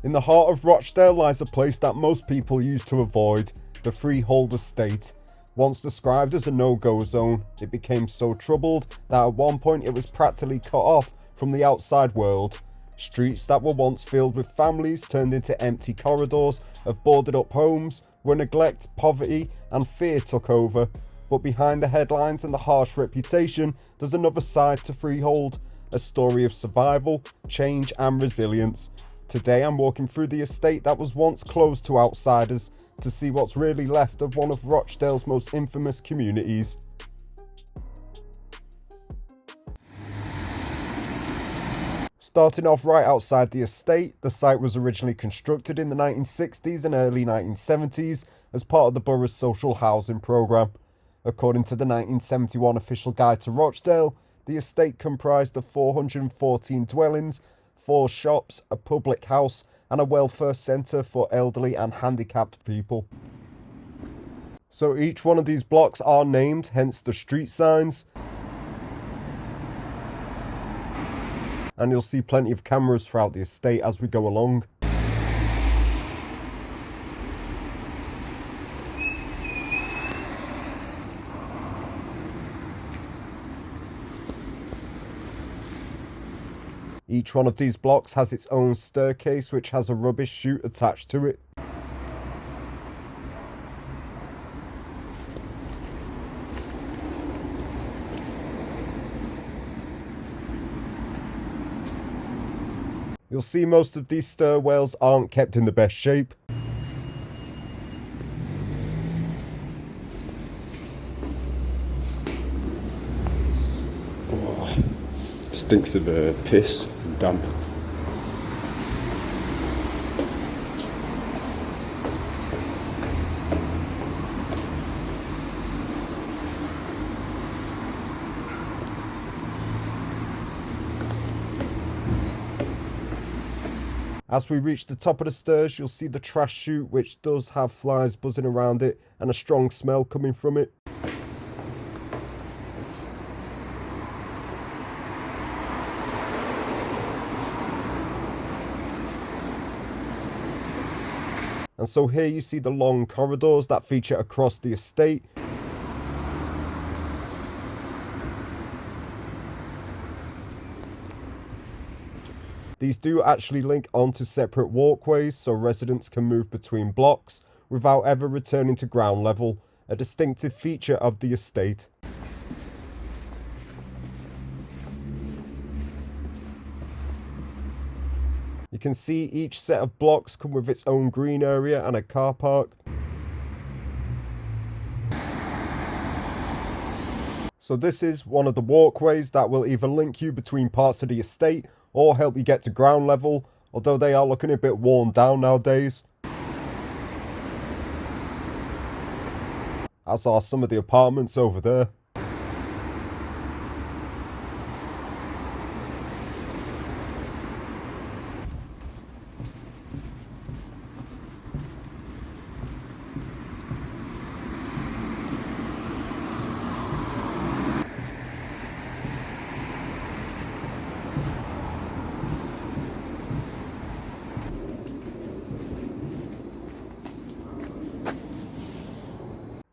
In the heart of Rochdale lies a place that most people used to avoid, the Freehold Estate. Once described as a no-go zone, it became so troubled that at one point it was practically cut off from the outside world. Streets that were once filled with families turned into empty corridors of boarded up homes, where neglect, poverty and fear took over. But behind the headlines and the harsh reputation, there's another side to Freehold, a story of survival, change and resilience. Today I'm walking through the estate that was once closed to outsiders to see what's really left of one of Rochdale's most infamous communities. Starting off right outside the estate, the site was originally constructed in the 1960s and early 1970s as part of the borough's social housing programme. According to the 1971 official guide to Rochdale, the estate comprised of 414 dwellings, 4 shops, a public house and a welfare centre for elderly and handicapped people. So each one of these blocks are named, hence the street signs. And you'll see plenty of cameras throughout the estate as we go along. Each one of these blocks has its own staircase which has a rubbish chute attached to it. You'll see most of these stairwells aren't kept in the best shape. Oh, stinks of piss and damp. As we reach the top of the stairs, you'll see the trash chute, which does have flies buzzing around it and a strong smell coming from it. And so here you see the long corridors that feature across the estate. These do actually link onto separate walkways so residents can move between blocks without ever returning to ground level, a distinctive feature of the estate. You can see each set of blocks come with its own green area and a car park. So this is one of the walkways that will either link you between parts of the estate or help you get to ground level, although they are looking a bit worn down nowadays. As are some of the apartments over there.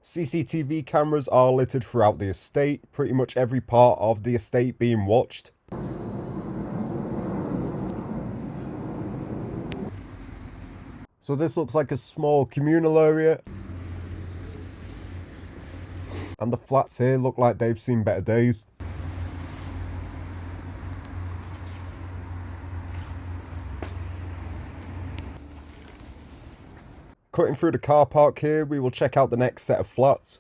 CCTV cameras are littered throughout the estate, pretty much every part of the estate being watched. So this looks like a small communal area. And the flats here look like they've seen better days. Cutting through the car park here, we will check out the next set of flats.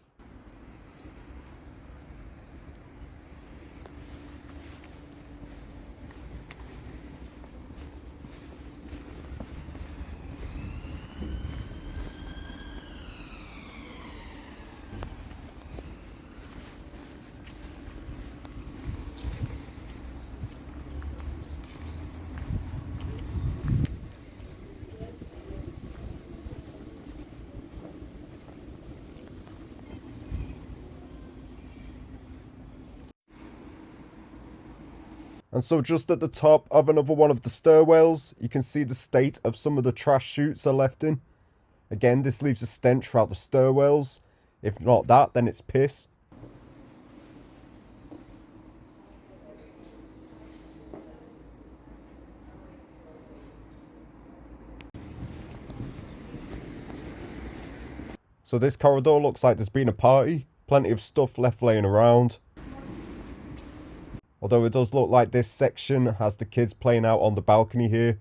And so just at the top of another one of the stairwells, you can see the state of some of the trash chutes are left in. Again, this leaves a stench throughout the stairwells. If not that, then it's piss. So this corridor looks like there's been a party. Plenty of stuff left laying around. Although it does look like this section has the kids playing out on the balcony here.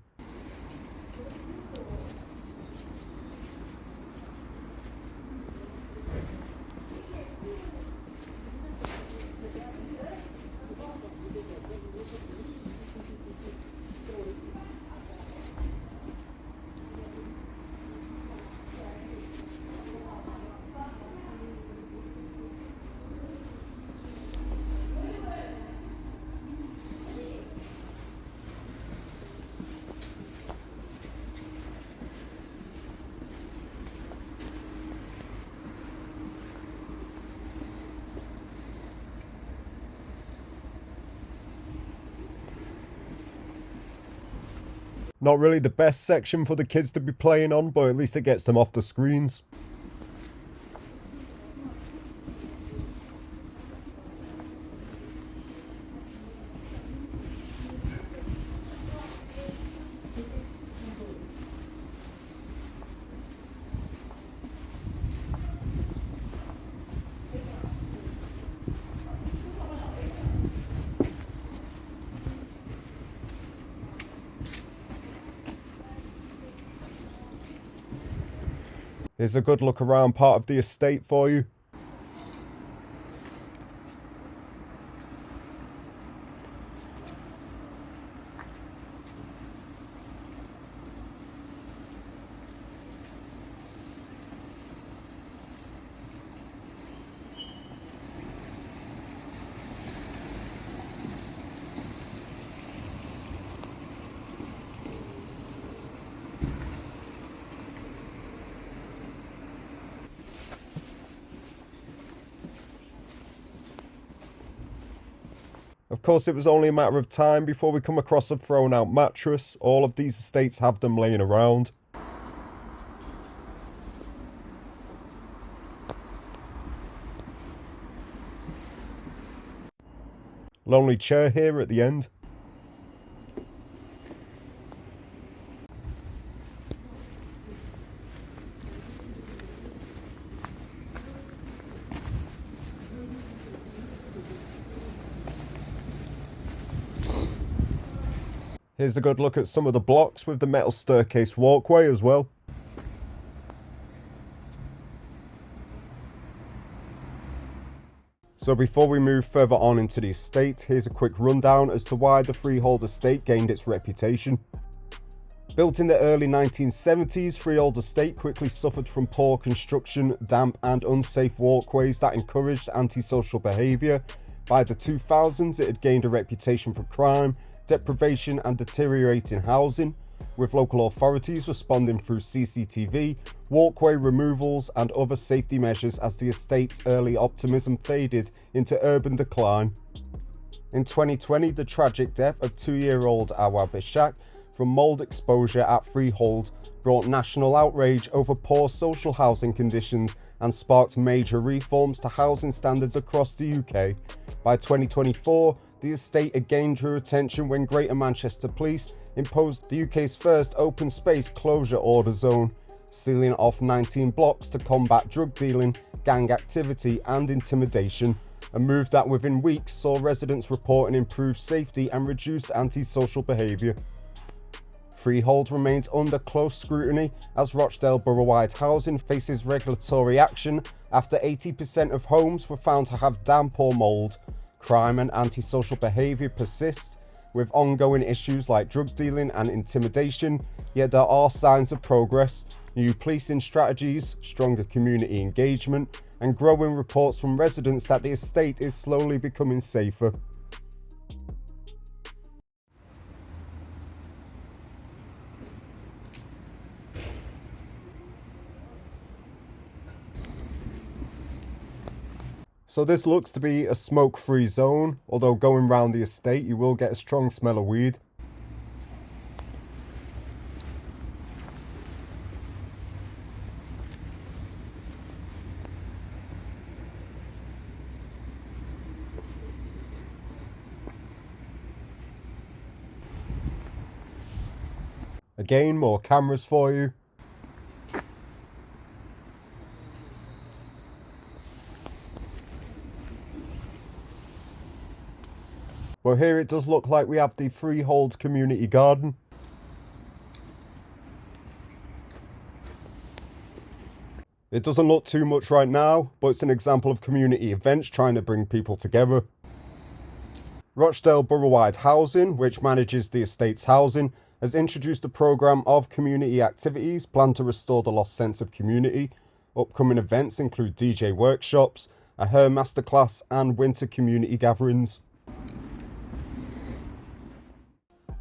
Not really the best section for the kids to be playing on, but at least it gets them off the screens. Here's a good look around part of the estate for you. Of course, it was only a matter of time before we come across a thrown out mattress. All of these estates have them laying around. Lonely chair here at the end. Here's a good look at some of the blocks with the metal staircase walkway as well. So before we move further on into the estate, here's a quick rundown as to why the Freehold Estate gained its reputation. Built in the early 1970s, Freehold Estate quickly suffered from poor construction, damp and unsafe walkways that encouraged antisocial behaviour. By the 2000s, it had gained a reputation for crime, deprivation and deteriorating housing, with local authorities responding through CCTV, walkway removals and other safety measures as the estate's early optimism faded into urban decline. In 2020, the tragic death of 2-year-old Awaab Ishak from mould exposure at Freehold brought national outrage over poor social housing conditions and sparked major reforms to housing standards across the UK. By 2024, the estate again drew attention when Greater Manchester Police imposed the UK's first open space closure order zone, sealing off 19 blocks to combat drug dealing, gang activity and intimidation, a move that within weeks saw residents reporting improved safety and reduced antisocial behaviour. Freehold remains under close scrutiny as Rochdale borough-wide housing faces regulatory action after 80% of homes were found to have damp or mould. Crime and antisocial behaviour persist, with ongoing issues like drug dealing and intimidation, yet there are signs of progress, new policing strategies, stronger community engagement, and growing reports from residents that the estate is slowly becoming safer. So this looks to be a smoke-free zone, although going round the estate you will get a strong smell of weed. Again, more cameras for you. Well, here it does look like we have the Freehold community garden. It doesn't look too much right now, but it's an example of community events trying to bring people together. Rochdale Borough-wide Housing, which manages the estate's housing, has introduced a programme of community activities planned to restore the lost sense of community. Upcoming events include DJ workshops, a hair masterclass and winter community gatherings.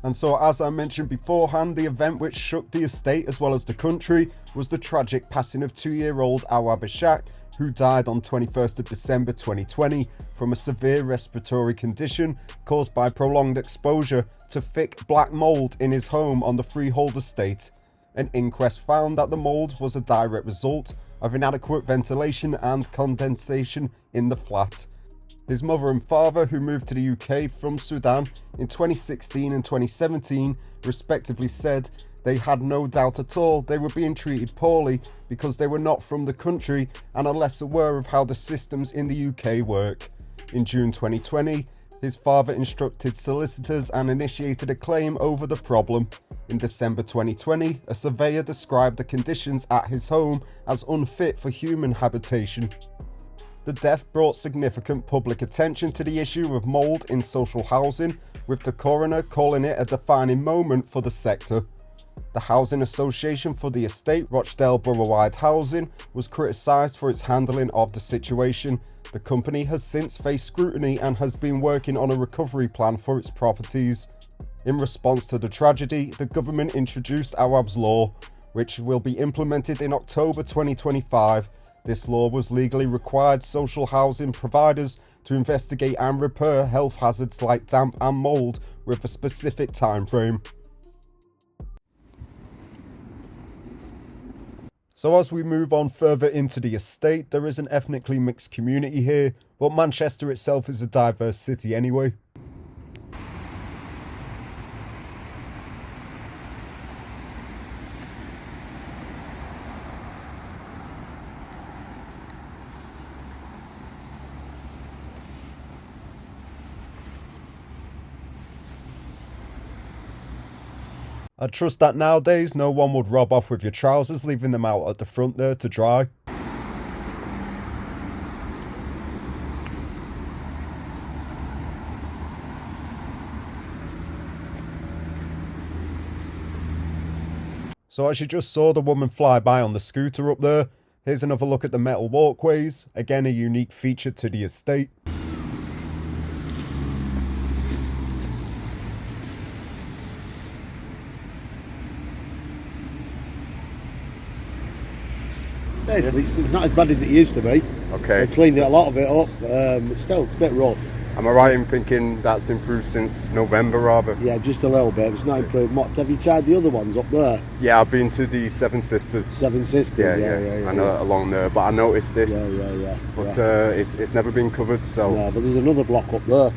And so, as I mentioned beforehand, the event which shook the estate as well as the country was the tragic passing of 2-year-old Awaab Ishak, who died on 21st of December 2020 from a severe respiratory condition caused by prolonged exposure to thick black mould in his home on the Freehold Estate. An inquest found that the mould was a direct result of inadequate ventilation and condensation in the flat. His mother and father, who moved to the UK from Sudan in 2016 and 2017, respectively said they had no doubt at all they were being treated poorly because they were not from the country and are less aware of how the systems in the UK work. In June 2020, his father instructed solicitors and initiated a claim over the problem. In December 2020, a surveyor described the conditions at his home as unfit for human habitation. The death brought significant public attention to the issue of mould in social housing, with the coroner calling it a defining moment for the sector. The Housing Association for the Estate, Rochdale Borough-wide Housing, was criticised for its handling of the situation. The company has since faced scrutiny and has been working on a recovery plan for its properties. In response to the tragedy, the government introduced Awaab's Law, which will be implemented in October 2025. This law was legally required social housing providers to investigate and repair health hazards like damp and mould with a specific time frame. So as we move on further into the estate, there is an ethnically mixed community here, but Manchester itself is a diverse city anyway. I trust that nowadays no one would rob off with your trousers, leaving them out at the front there to dry. So as you just saw the woman fly by on the scooter up there, here's another look at the metal walkways, again a unique feature to the estate. It's not as bad as it used to be. Okay. They've cleaned a lot of it up. It's still a bit rough. Am I right in thinking that's improved since November rather? Yeah, just a little bit. It's not improved much. Have you tried the other ones up there? Yeah, I've been to the Seven Sisters. Seven Sisters, yeah. I know along there, but I noticed this. Yeah. But it's never been covered, so... No, but there's another block up there.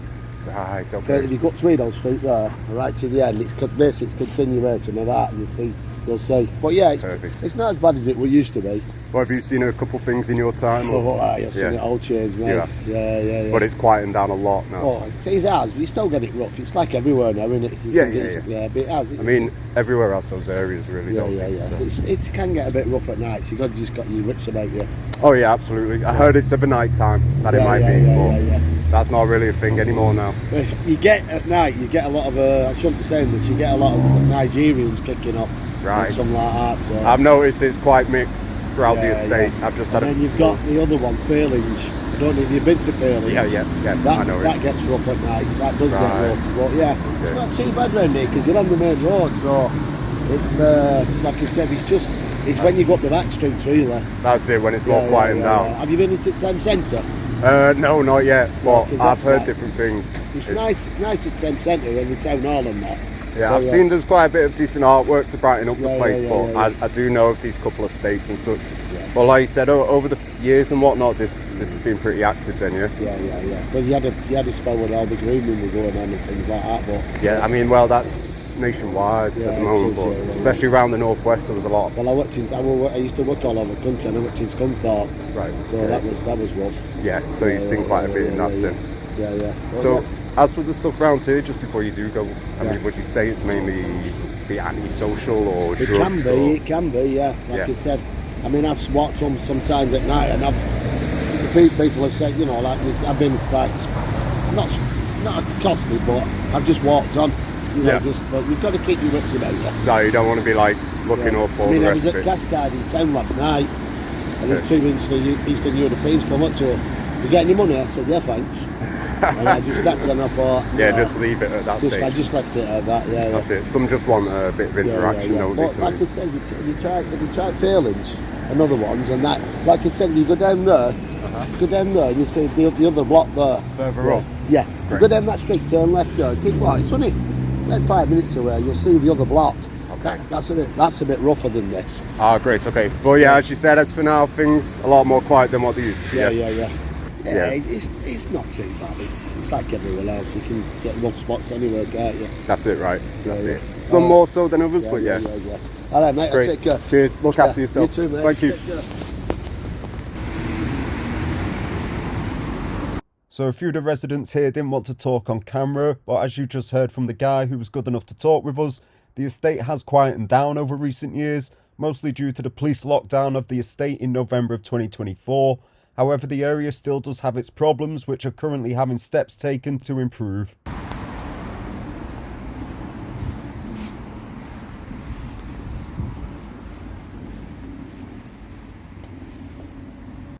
Right, okay. If you go up Tweedle Street there, right to the end, it's continuation of that, and you'll see. But yeah, it's not as bad as it used to be. Well, have you seen a couple of things in your time? I've seen it all change, mate. Yeah. But it's quietened down a lot now. Oh, it has, but you still get it rough. It's like everywhere now, isn't it? Yeah, but it has. I mean, everywhere has those areas, really, don't you? So. It can get a bit rough at night, so you've just got your wits about you. Oh, yeah, absolutely. I heard it's of a night time that it might be, but that's not really a thing anymore now. You get, at night, you get a lot of, I shouldn't be saying this, you get a lot of Nigerians kicking off. Right. And something like that. So. I've noticed it's quite mixed throughout the estate. I've just had. And then you've got the other one, Fairlinge. I don't know if you've been to Fairlinge. Yeah. That gets rough at night. That does get rough. But it's not too bad round here because you're on the main road. So it's like I said, it's when you go up the back streets really. That's it, when it's more quieting down. Have you been into the town centre? No, not yet, but 'cause I've that's heard like- different things. It's nice at Thames Centre and the town hall and that. Yeah, I've seen there's quite a bit of decent artwork to brighten up the Yeah, place, yeah, but yeah, yeah. I do know of these couple of estates and such. Yeah. But like you said, over the years and whatnot, this has been pretty active then, yeah? Yeah. But you had a spell when all the grooming were going on and things like that, but... Yeah, I mean, well, that's nationwide Yeah, at the it moment, is, but yeah. especially around the northwest, there was a lot. Well, I used to work all over the country, and I worked in Scunthorpe. Right. So yeah. that was rough. Yeah, so you've seen quite a bit in that sense. Yeah. Well, So, as for the stuff around here, just before you do go, I Yeah. mean, would you say it's mainly just be anti-social or It drugs? can be, yeah. Like Yeah. I said, I mean, I've walked home sometimes at night, and a few people have said, you know, like I've been like not accosted, but I've just walked on. You know, Yeah. but you've got to keep your wits about you. So you don't want to be like looking up all I mean, the I rest was of at it. Cascade in town last night, and there's two Eastern Europeans come up to her. You get any money? I said, yeah, thanks. And I just that's and I thought, Yeah, just leave it at that I stage. just left it at that. Yeah, That's it. Some just want a bit of interaction, don't they? But like I said, if you try failings and other ones, and that, like I said, you go down there, and you see the other block there. Further up? Yeah. You Great. go down that street, turn left, go. Keep what? It's only about 5 minutes away. You'll see the other block. Okay. That's a bit rougher than this. Ah, great, okay. Well, yeah, as you said, as for now, things a lot more quiet than what they used to be. Yeah. Yeah. It's not too bad. It's like everywhere else. You can get rough spots anywhere, can't you? That's it, right? That's Yeah, it. yeah. Some more so than others, but yeah. All right, mate. I'll Great. take care. Cheers. Look after yourself. You too, mate. Thank you. Take care. So a few of the residents here didn't want to talk on camera, but as you just heard from the guy who was good enough to talk with us, the estate has quietened down over recent years, mostly due to the police lockdown of the estate in November of 2024. However, the area still does have its problems, which are currently having steps taken to improve.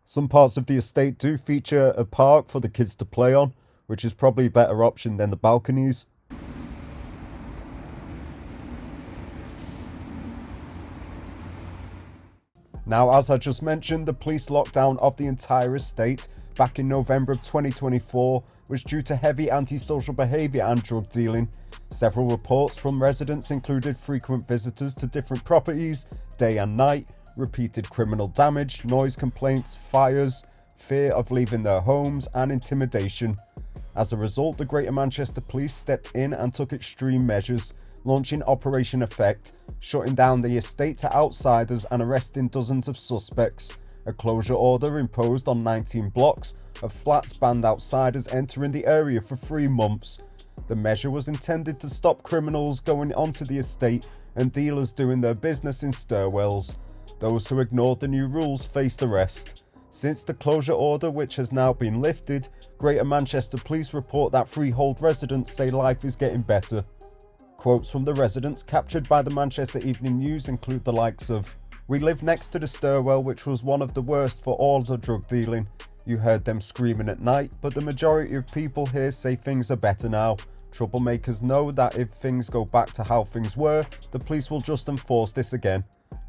Some parts of the estate do feature a park for the kids to play on, which is probably a better option than the balconies. Now, as I just mentioned, the police lockdown of the entire estate back in November of 2024 was due to heavy antisocial behaviour and drug dealing. Several reports from residents included frequent visitors to different properties, day and night, repeated criminal damage, noise complaints, fires, fear of leaving their homes, and intimidation. As a result, the Greater Manchester Police stepped in and took extreme measures, launching Operation Effect, shutting down the estate to outsiders and arresting dozens of suspects. A closure order imposed on 19 blocks of flats banned outsiders entering the area for 3 months. The measure was intended to stop criminals going onto the estate and dealers doing their business in stairwells. Those who ignored the new rules faced arrest. Since the closure order, which has now been lifted, Greater Manchester Police report that Freehold residents say life is getting better. Quotes from the residents captured by the Manchester Evening News include the likes of, "We live next to the stairwell, which was one of the worst for all the drug dealing. You heard them screaming at night, but the majority of people here say things are better now. Troublemakers know that if things go back to how things were, the police will just enforce this again.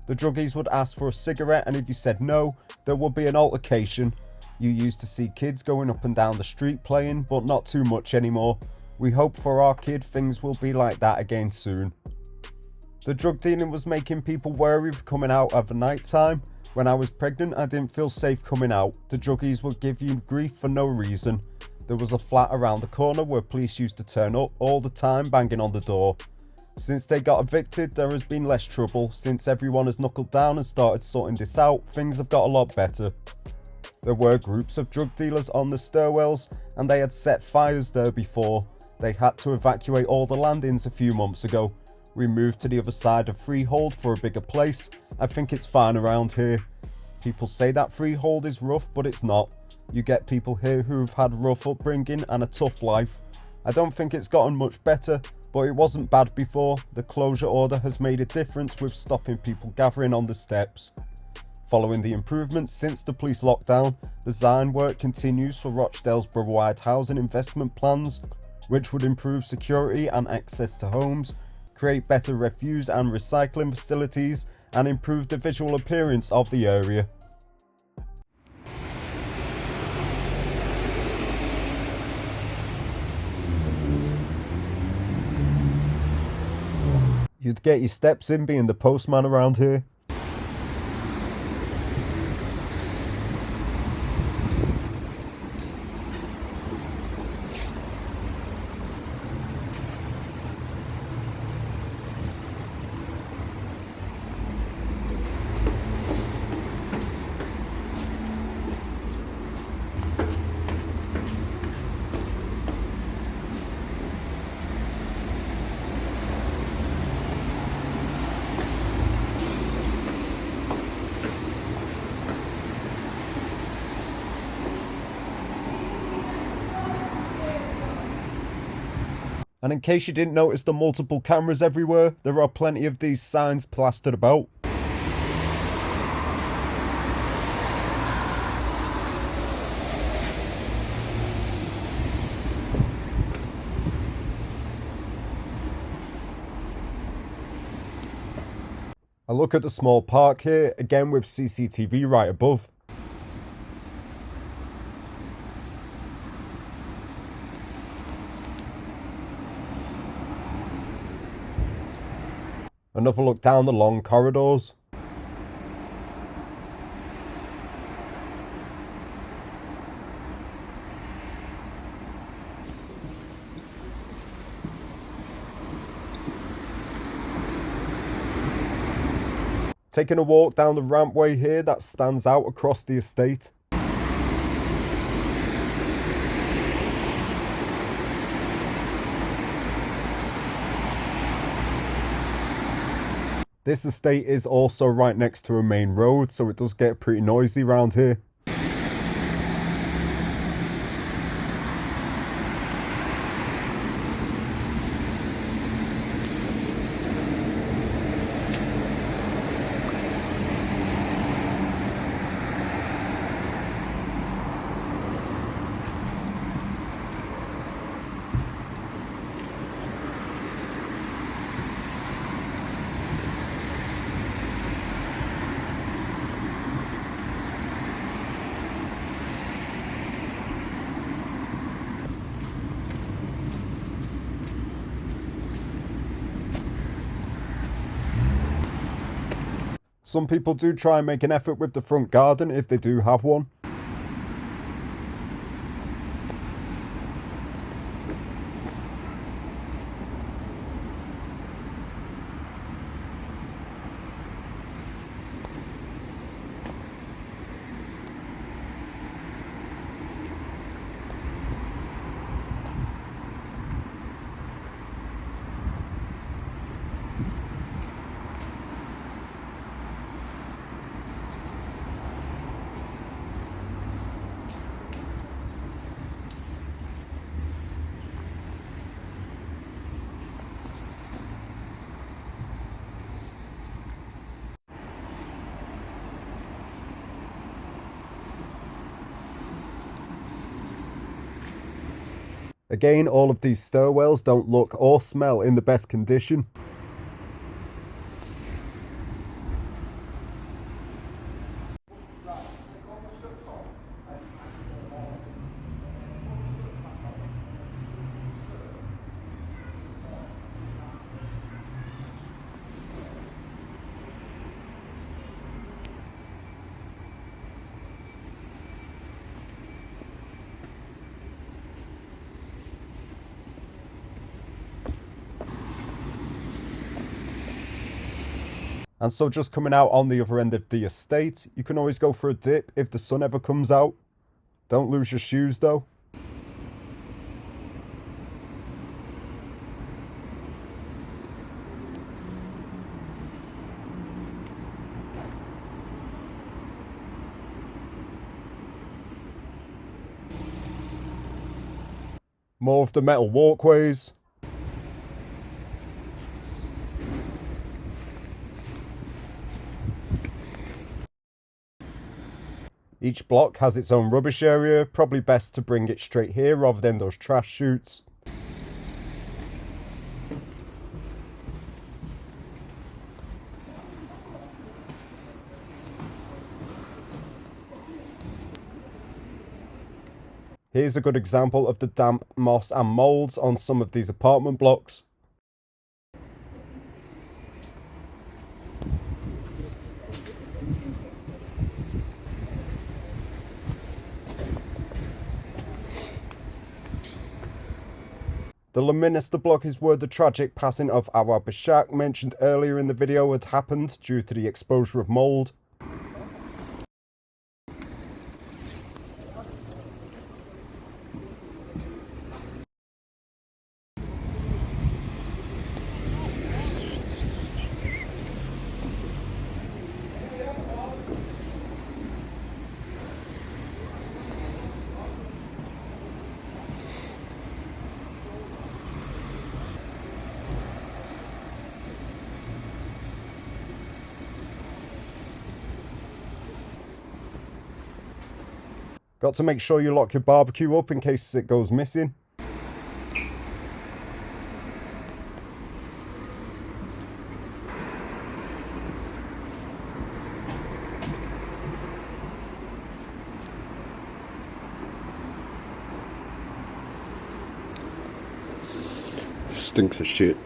The druggies would ask for a cigarette, and if you said no, there would be an altercation. You used to see kids going up and down the street playing, but not too much anymore. We hope for our kid things will be like that again soon." The drug dealing was making people wary of coming out at the night time. When I was pregnant, I didn't feel safe coming out. The druggies would give you grief for no reason. There was a flat around the corner where police used to turn up all the time banging on the door. Since they got evicted, there has been less trouble. Since everyone has knuckled down and started sorting this out, things have got a lot better. There were groups of drug dealers on the stairwells, and they had set fires there before. They had to evacuate all the landings a few months ago. We moved to the other side of Freehold for a bigger place. I think it's fine around here. People say that Freehold is rough, but it's not. You get people here who've had rough upbringing and a tough life. I don't think it's gotten much better, but it wasn't bad before. The closure order has made a difference with stopping people gathering on the steps. Following the improvements since the police lockdown, design work continues for Rochdale's borough-wide housing investment plans, which would improve security and access to homes, create better refuse and recycling facilities, and improve the visual appearance of the area. You'd get your steps in being the postman around here. And in case you didn't notice the multiple cameras everywhere, there are plenty of these signs plastered about. I look at the small park here, again with CCTV right above. Another look down the long corridors. Taking a walk down the rampway here that stands out across the estate. This estate is also right next to a main road, so it does get pretty noisy around here. Some people do try and make an effort with the front garden if they do have one. Again, all of these stairwells don't look or smell in the best condition. And so just coming out on the other end of the estate, you can always go for a dip if the sun ever comes out. Don't lose your shoes though. More of the metal walkways. Each block has its own rubbish area, probably best to bring it straight here rather than those trash chutes. Here's a good example of the damp, moss and moulds on some of these apartment blocks. The Leominster block is where the tragic passing of Awaab Ishak mentioned earlier in the video had happened due to the exposure of mould. Got to make sure you lock your barbecue up in case it goes missing. Stinks of shit.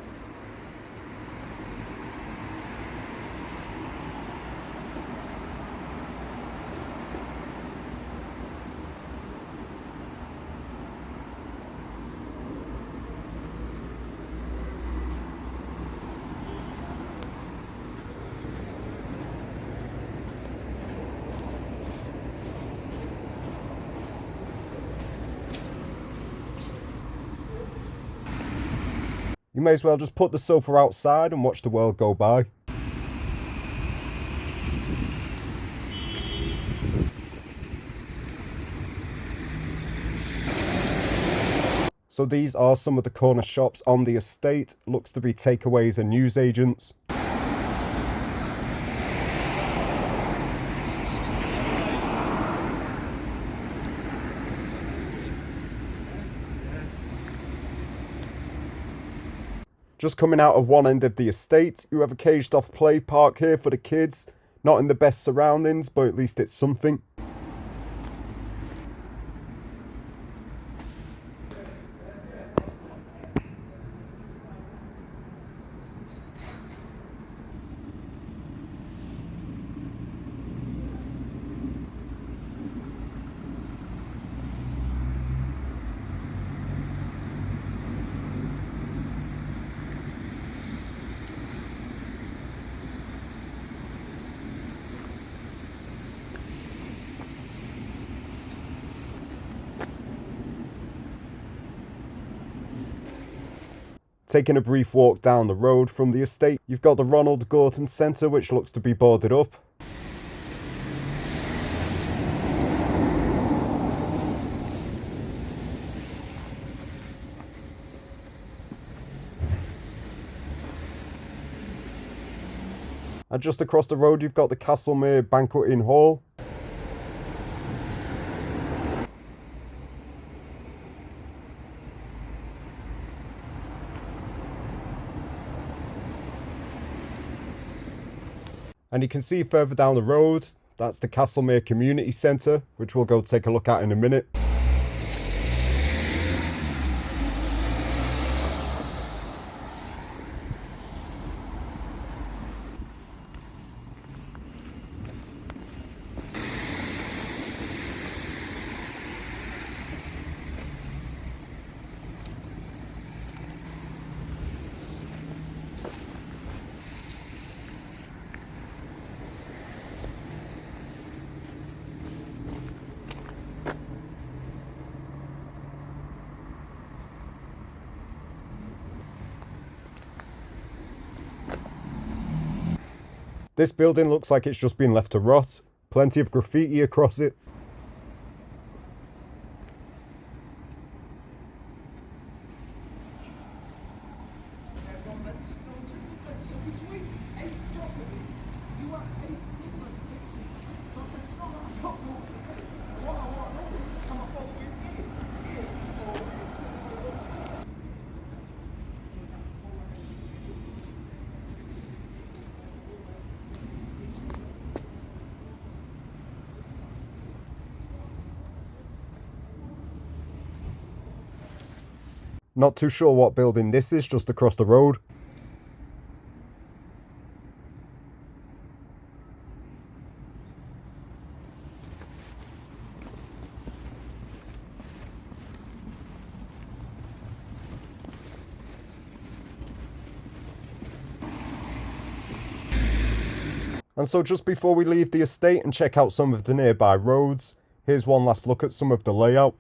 You may as well just put the sofa outside and watch the world go by. So these are some of the corner shops on the estate. Looks to be takeaways and newsagents. Just coming out of one end of the estate, you have a caged off play park here for the kids. Not in the best surroundings, but at least it's something. Taking a brief walk down the road from the estate, you've got the Ronald Gorton Centre, which looks to be boarded up. And just across the road, you've got the Castlemere Banqueting Hall. And you can see further down the road, that's the Castlemere Community Centre, which we'll go take a look at in a minute. This building looks like it's just been left to rot. Plenty of graffiti across it. Not too sure what building this is, just across the road. And so just before we leave the estate and check out some of the nearby roads, here's one last look at some of the layout.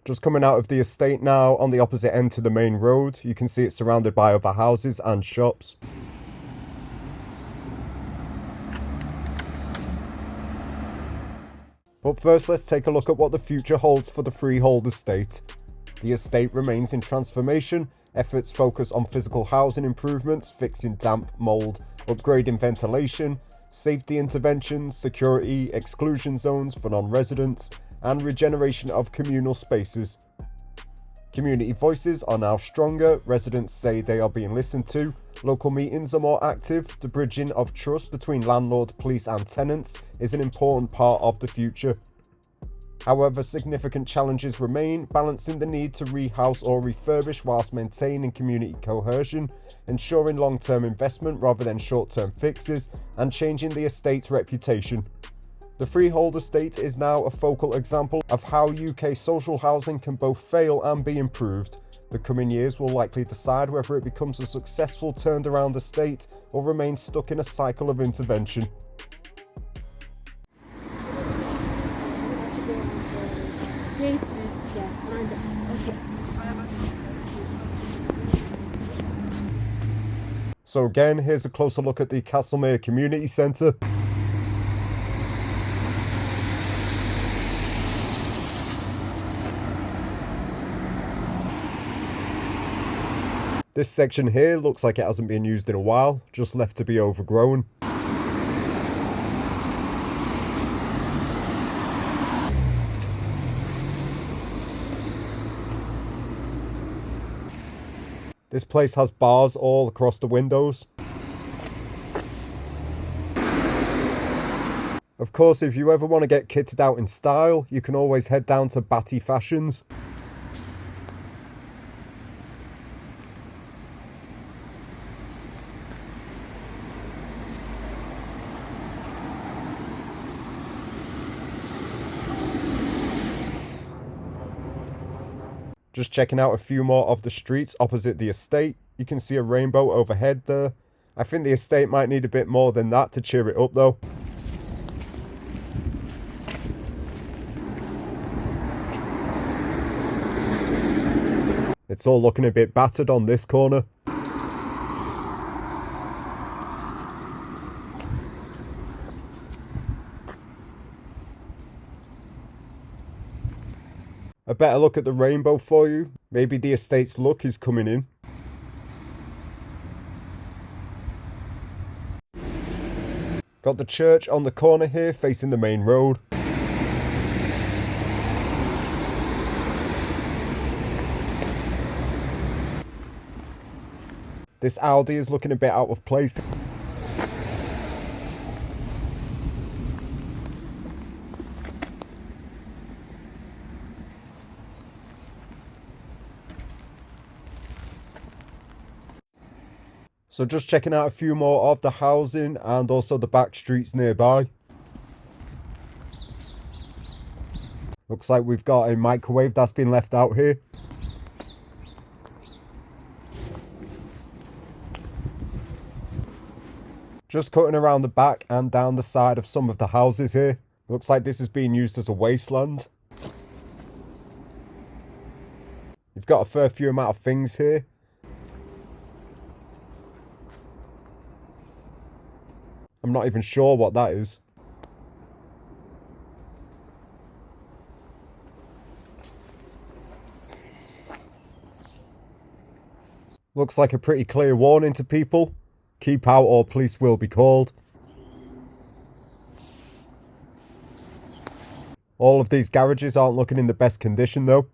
Just coming out of the estate now, on the opposite end to the main road, you can see it's surrounded by other houses and shops. But first, let's take a look at what the future holds for the Freehold Estate. The estate remains in transformation. Efforts focus on physical housing improvements, fixing damp, mould, upgrading ventilation, safety interventions, security, exclusion zones for non-residents, and regeneration of communal spaces. Community voices are now stronger, residents say they are being listened to, local meetings are more active, the bridging of trust between landlord, police and tenants is an important part of the future. However, significant challenges remain, balancing the need to rehouse or refurbish whilst maintaining community cohesion, ensuring long-term investment rather than short-term fixes, and changing the estate's reputation. The Freehold Estate is now a focal example of how UK social housing can both fail and be improved. The coming years will likely decide whether it becomes a successful turned around estate or remains stuck in a cycle of intervention. So again, here's a closer look at the Castlemere Community Centre. This section here looks like it hasn't been used in a while, just left to be overgrown. This place has bars all across the windows. Of course, if you ever want to get kitted out in style, you can always head down to Batty Fashions. Just checking out a few more of the streets opposite the estate. You can see a rainbow overhead there. I think the estate might need a bit more than that to cheer it up though. It's all looking a bit battered on this corner. A better look at the rainbow for you. Maybe the estate's luck is coming in. Got the church on the corner here facing the main road. This Aldi is looking a bit out of place. So just checking out a few more of the housing and also the back streets nearby. Looks like we've got a microwave that's been left out here. Just cutting around the back and down the side of some of the houses here. Looks like this is being used as a wasteland. You've got a fair few amount of things here. I'm not even sure what that is. Looks like a pretty clear warning to people. Keep out or police will be called. All of these garages aren't looking in the best condition though.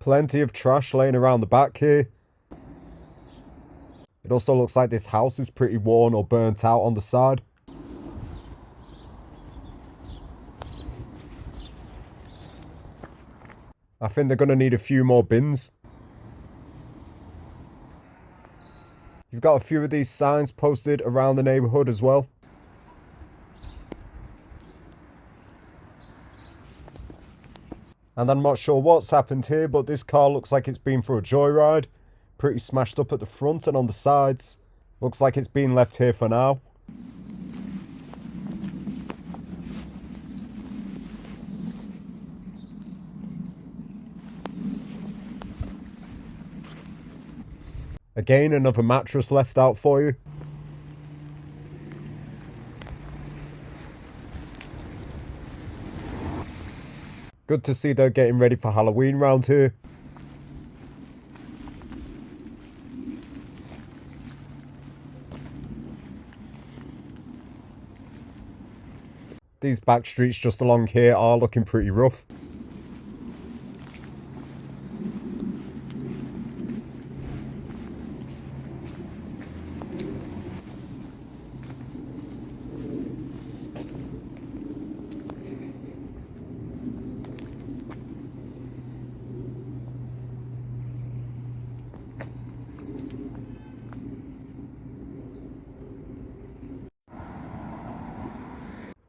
Plenty of trash laying around the back here. It also looks like this house is pretty worn or burnt out on the side. I think they're going to need a few more bins. You've got a few of these signs posted around the neighbourhood as well. And I'm not sure what's happened here, but this car looks like it's been for a joyride. Pretty smashed up at the front and on the sides. Looks like it's been left here for now. Again, another mattress left out for you. Good to see they're getting ready for Halloween round here. These back streets just along here are looking pretty rough.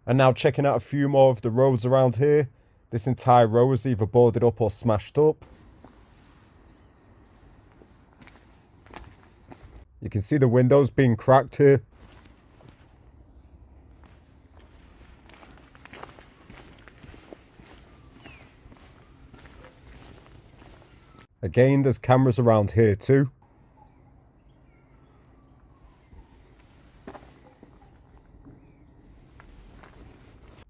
And now checking out a few more of the roads around here. This entire row is either boarded up or smashed up. You can see the windows being cracked here. Again, there's cameras around here too.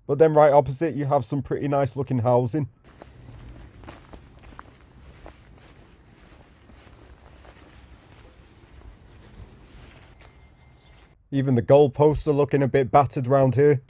But then right opposite, you have some pretty nice looking housing. Even the goalposts are looking a bit battered round here.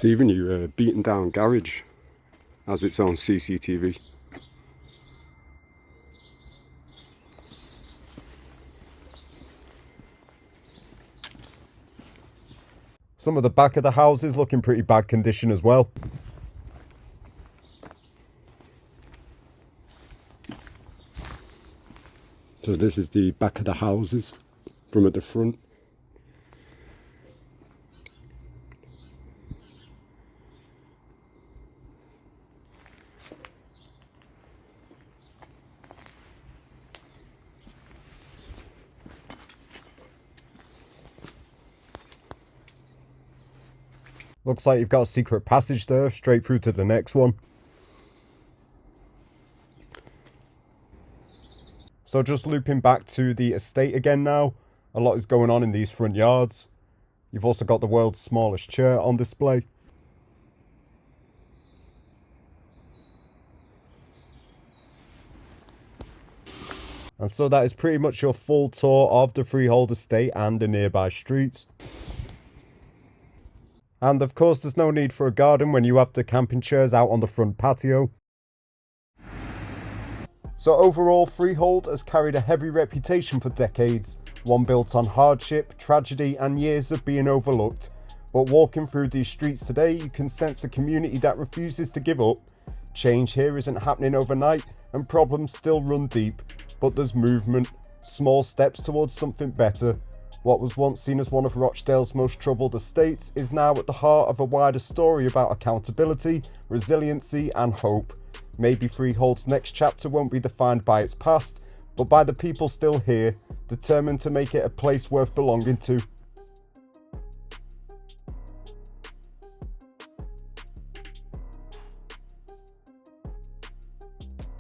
It's even your beaten down garage has its own CCTV. Some of the back of the houses look in pretty bad condition as well. So this is the back of the houses from at the front. Looks like you've got a secret passage there, straight through to the next one. So just looping back to the estate again now. A lot is going on in these front yards. You've also got the world's smallest chair on display. And so that is pretty much your full tour of the Freehold Estate and the nearby streets. And of course there's no need for a garden when you have the camping chairs out on the front patio. So overall, Freehold has carried a heavy reputation for decades, one built on hardship, tragedy and years of being overlooked. But walking through these streets today, you can sense a community that refuses to give up. Change here isn't happening overnight and problems still run deep, but there's movement, small steps towards something better. What was once seen as one of Rochdale's most troubled estates is now at the heart of a wider story about accountability, resiliency and hope. Maybe Freehold's next chapter won't be defined by its past, but by the people still here, determined to make it a place worth belonging to.